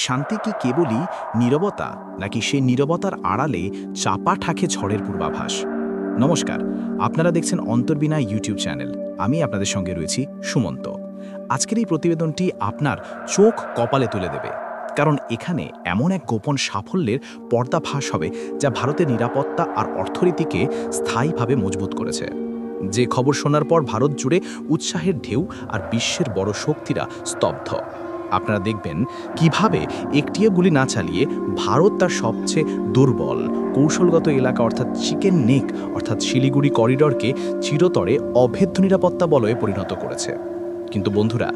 শান্তি কি কেবলই নীরবতা, নাকি সেই নীরবতার আড়ালে চাপা থাকে ঝড়ের পূর্বাভাস? নমস্কার, আপনারা দেখছেন অন্তর্বিনা ইউটিউব চ্যানেল। আমি আপনাদের সঙ্গে রয়েছি সুমন্ত। আজকের এই প্রতিবেদনটি আপনার চোখ কপালে তুলে দেবে, কারণ এখানে এমন এক গোপন সাফল্যের পর্দাফাঁস হবে যা ভারতের নিরাপত্তা আর অর্থনীতিকে স্থায়ীভাবে মজবুত করেছে। যে খবর শোনার পর ভারত জুড়ে উৎসাহের ঢেউ আর বিশ্বের বড় শক্তিরা স্তব্ধ। আপনারা দেখবেন কিভাবে একটিও গুলি না চালিয়ে ভারত তার সবচেয়ে দুর্বল কৌশলগত এলাকা অর্থাৎ চিকেন নেক অর্থাৎ শিলিগুড়ি করিডরকে চিরতরে অভেদ্য নিরাপত্তা বলয়ে পরিণত করেছে। কিন্তু বন্ধুরা,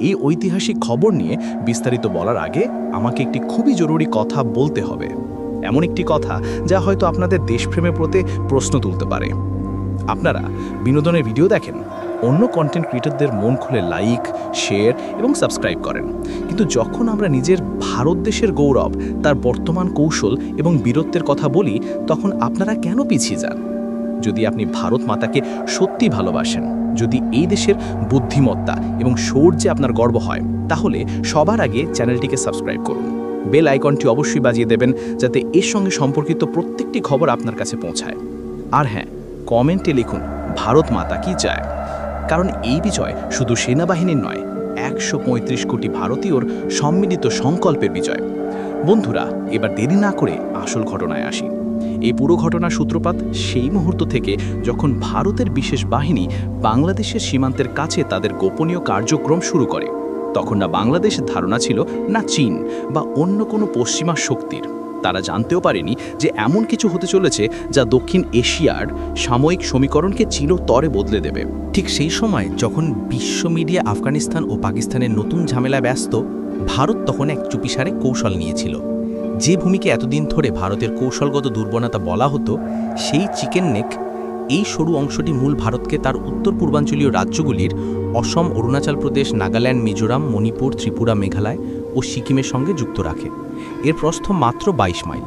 এই ঐতিহাসিক খবর নিয়ে বিস্তারিত বলার আগে আমাকে একটি খুবই জরুরি কথা বলতে হবে। এমন একটি কথা যা হয়তো আপনাদের দেশপ্রেমের প্রতি প্রশ্ন তুলতে পারে। আপনারা বিনোদনের ভিডিও দেখেন, অন্য কন্টেন্ট ক্রিয়েটরদের মন খুলে লাইক, শেয়ার এবং সাবস্ক্রাইব করেন, কিন্তু যখন আমরা নিজের ভারত দেশের গৌরব, তার বর্তমান কৌশল এবং বীরত্বের কথা বলি, তখন আপনারা কেন পিছিয়ে যান? যদি আপনি ভারত মাতাকে সত্যি ভালোবাসেন, যদি এই দেশের বুদ্ধিমত্তা এবং শৌর্যে আপনার গর্ব হয়, তাহলে সবার আগে চ্যানেলটিকে সাবস্ক্রাইব করুন। বেল আইকনটি অবশ্যই বাজিয়ে দেবেন, যাতে এর সঙ্গে সম্পর্কিত প্রত্যেকটি খবর আপনার কাছে পৌঁছায়। আর হ্যাঁ, কমেন্টে লিখুন ভারত মাতা কি চায়, কারণ এই বিজয় শুধু সেনাবাহিনীর নয়, ১৩৫ কোটি ভারতীয়র সম্মিলিত সংকল্পের বিজয়। বন্ধুরা, এবার দেরি না করে আসল ঘটনায় আসি। এই পুরো ঘটনার সূত্রপাত সেই মুহূর্ত থেকে যখন ভারতের বিশেষ বাহিনী বাংলাদেশের সীমান্তের কাছে তাদের গোপনীয় কার্যক্রম শুরু করে। তখন না বাংলাদেশের ধারণা ছিল, না চীন বা অন্য কোনো পশ্চিমা শক্তির। তারা জানতেও পারেনি যে এমন কিছু হতে চলেছে যা দক্ষিণ এশিয়ার সাময়িক সমীকরণকে চিরতরে বদলে দেবে। ঠিক সেই সময় যখন বিশ্ব মিডিয়া আফগানিস্তান ও পাকিস্তানের নতুন ঝামেলায় ব্যস্ত, ভারত তখন এক চুপিসারে কৌশল নিয়েছিল। যে ভূমিকে এতদিন ধরে ভারতের কৌশলগত দুর্বলতা বলা হতো, সেই চিকেন নেক, এই সরু অংশটি মূল ভারতকে তার উত্তর পূর্বাঞ্চলীয় রাজ্যগুলির অসম, অরুণাচল প্রদেশ, নাগাল্যান্ড, মিজোরাম, মণিপুর, ত্রিপুরা, মেঘালয় ও সিকিমের সঙ্গে যুক্ত রাখে। এর প্রস্থ মাত্র ২২ মাইল।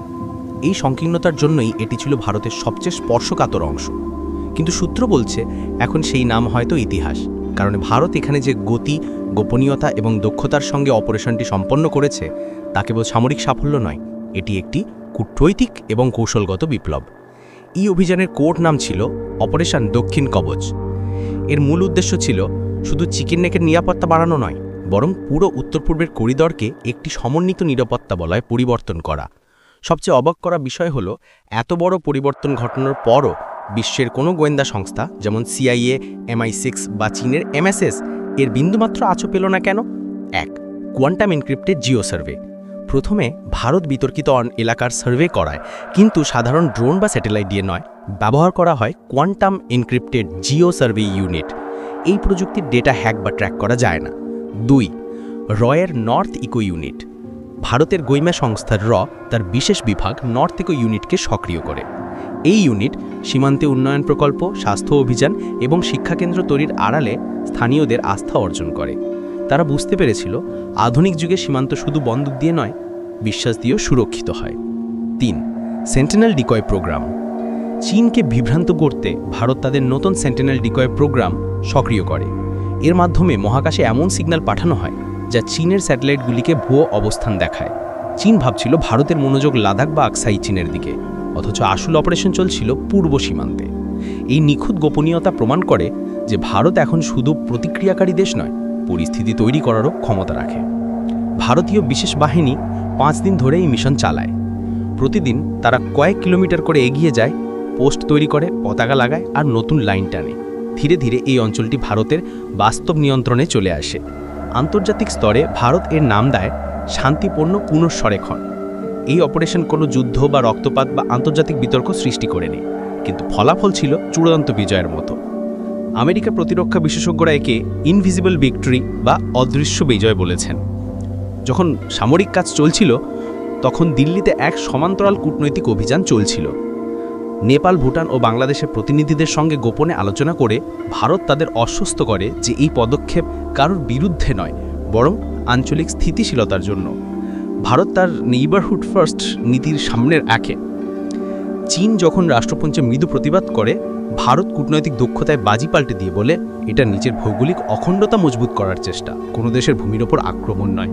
এই সংকীর্ণতার জন্যই এটি ছিল ভারতের সবচেয়ে স্পর্শকাতর অংশ। কিন্তু সূত্র বলছে এখন সেই নাম হয়তো ইতিহাস, কারণ ভারত এখানে যে গতি, গোপনীয়তা এবং দক্ষতার সঙ্গে অপারেশনটি সম্পন্ন করেছে, তা কেবল সামরিক সাফল্য নয়, এটি একটি কূটনৈতিক এবং কৌশলগত বিপ্লব। এই অভিযানের কোড নাম ছিল অপারেশন দক্ষিণ কবচ। এর মূল উদ্দেশ্য ছিল শুধু চিকেন নেকের নিরাপত্তা বাড়ানো নয়, বরং পুরো উত্তর পূর্বের করিডরকে একটি সমন্বিত নিরাপত্তা বলয়ে পরিবর্তন করা। সবচেয়ে অবাক করা বিষয় হলো, এত বড় পরিবর্তন ঘটানোর পরও বিশ্বের কোনো গোয়েন্দা সংস্থা যেমন CIA, MI6 বা চীনের MSS এর বিন্দুমাত্র আঁচও পেল না কেন? ১. Quantum encrypted Jio survey. প্রথমে ভারত বিতর্কিত এলাকার সার্ভে করায়, কিন্তু সাধারণ ড্রোন বা স্যাটেলাইট দিয়ে নয়, ব্যবহার করা হয় quantum encrypted Jio survey unit. এই প্রযুক্তির ডেটা হ্যাক বা ট্র্যাক করা যায় না। ২. রয়ের নর্থ ইকো ইউনিট। ভারতের গোয়েন্দা সংস্থার তার বিশেষ বিভাগ নর্থ ইকো ইউনিটকে সক্রিয় করে। এই ইউনিট সীমান্তে উন্নয়ন প্রকল্প, স্বাস্থ্য অভিযান এবং শিক্ষাকেন্দ্র তৈরির আড়ালে স্থানীয়দের আস্থা অর্জন করে। তারা বুঝতে পেরেছিল, আধুনিক যুগে সীমান্ত শুধু বন্দুক দিয়ে নয়, বিশ্বাস দিয়েও সুরক্ষিত হয়। ৩. Sentinel decoy programme. চীনকে বিভ্রান্ত করতে ভারত তাদের নতুন সেন্টিনেল ডিকয় প্রোগ্রাম সক্রিয় করে। এর মাধ্যমে মহাকাশে এমন সিগন্যাল পাঠানো হয় যা চীনের স্যাটেলাইটগুলিকে ভুয়ো অবস্থান দেখায়। চীন ভাবছিল ভারতের মনোযোগ লাদাখ বা আকসাই চীনের দিকে, অথচ আসল অপারেশন চলছিল পূর্ব সীমান্তে। এই নিখুঁত গোপনীয়তা প্রমাণ করে যে ভারত এখন শুধু প্রতিক্রিয়াকারী দেশ নয়, পরিস্থিতি তৈরি করারও ক্ষমতা রাখে। ভারতীয় বিশেষ বাহিনী ৫ দিন ধরে এই মিশন চালায়। প্রতিদিন তারা কয়েক কিলোমিটার করে এগিয়ে যায়, পোস্ট তৈরি করে, পতাকা লাগায় আর নতুন লাইন টানে। ধীরে ধীরে এই অঞ্চলটি ভারতের বাস্তব নিয়ন্ত্রণে চলে আসে। আন্তর্জাতিক স্তরে ভারত এর নাম দেয় শান্তিপূর্ণ পুনঃসরেক্ষণ। এই অপারেশন কোনো যুদ্ধ বা রক্তপাত বা আন্তর্জাতিক বিতর্ক সৃষ্টি করেনি, কিন্তু ফলাফল ছিল চূড়ান্ত বিজয়ের মতো। আমেরিকা প্রতিরক্ষা বিশেষজ্ঞরা একে ইনভিজিবল ভিক্টরি বা অদৃশ্য বিজয় বলেছেন। যখন সামরিক কাজ চলছিল, তখন দিল্লিতে এক সমান্তরাল কূটনৈতিক অভিযান চলছিল। নেপাল, ভুটান ও বাংলাদেশের প্রতিনিধিদের সঙ্গে গোপনে আলোচনা করে ভারত তাদের আশ্বস্ত করে যে এই পদক্ষেপ কারোর বিরুদ্ধে নয়, বরং আঞ্চলিক স্থিতিশীলতার জন্য। ভারত তার নেইবারহুড ফার্স্ট নীতির সামনের একে। চীন যখন রাষ্ট্রপুঞ্জে মৃদু প্রতিবাদ করে, ভারত কূটনৈতিক দক্ষতায় বাজি পাল্টে দিয়ে বলে, এটা নিজের ভৌগোলিক অখণ্ডতা মজবুত করার চেষ্টা, কোনো দেশের ভূমির ওপর আক্রমণ নয়।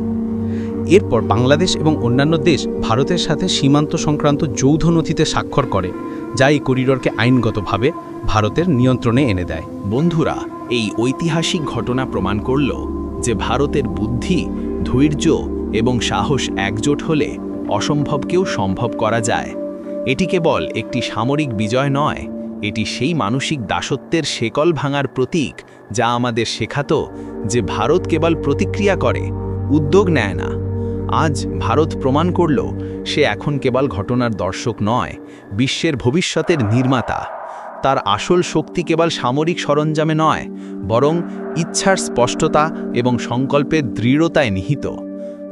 এরপর বাংলাদেশ এবং অন্যান্য দেশ ভারতের সাথে সীমান্ত সংক্রান্ত যৌথ নথিতে স্বাক্ষর করে, যা এই করিডোরকে আইনগতভাবে ভারতের নিয়ন্ত্রণে এনে দেয়। বন্ধুরা, এই ঐতিহাসিক ঘটনা প্রমাণ করল যে ভারতের বুদ্ধি, ধৈর্য এবং সাহস একজোট হলে অসম্ভবকেও সম্ভব করা যায়। এটি কেবল একটি সামরিক বিজয় নয়, এটি সেই মানসিক দাসত্বের শেকল ভাঙার প্রতীক যা আমাদের শেখাতো যে ভারত কেবল প্রতিক্রিয়া করে, উদ্যোগ নেয় না। আজ ভারত প্রমাণ করল সে এখন কেবল ঘটনার দর্শক নয়, বিশ্বের ভবিষ্যতের নির্মাতা। তার আসল শক্তি কেবল সামরিক সরঞ্জামে নয়, বরং ইচ্ছার স্পষ্টতা এবং সংকল্পের দৃঢ়তায় নিহিত।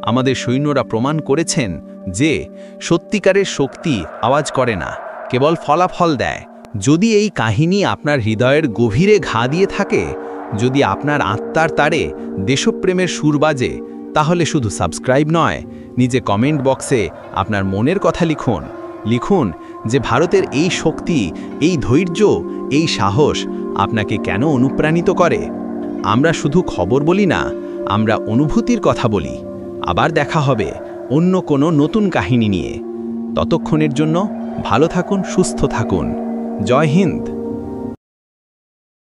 আমাদের সৈন্যরা প্রমাণ করেছেন যে সত্যিকারের শক্তি আওয়াজ করে না, কেবল ফলাফল দেয়। যদি এই কাহিনী আপনার হৃদয়ের গভীরে ঘা দিয়ে থাকে, যদি আপনার আত্মার তারে দেশপ্রেমের সুর বাজে, তাহলে শুধু সাবস্ক্রাইব নয়, নিজে কমেন্ট বক্সে আপনার মনের কথা লিখুন। লিখুন যে ভারতের এই শক্তি, এই ধৈর্য, এই সাহস আপনাকে কেন অনুপ্রাণিত করে। আমরা শুধু খবর বলি না, আমরা অনুভূতির কথা বলি। আবার দেখা হবে অন্য কোনো নতুন কাহিনী নিয়ে। ততক্ষণের জন্য ভালো থাকুন, সুস্থ থাকুন। জয় হিন্দ।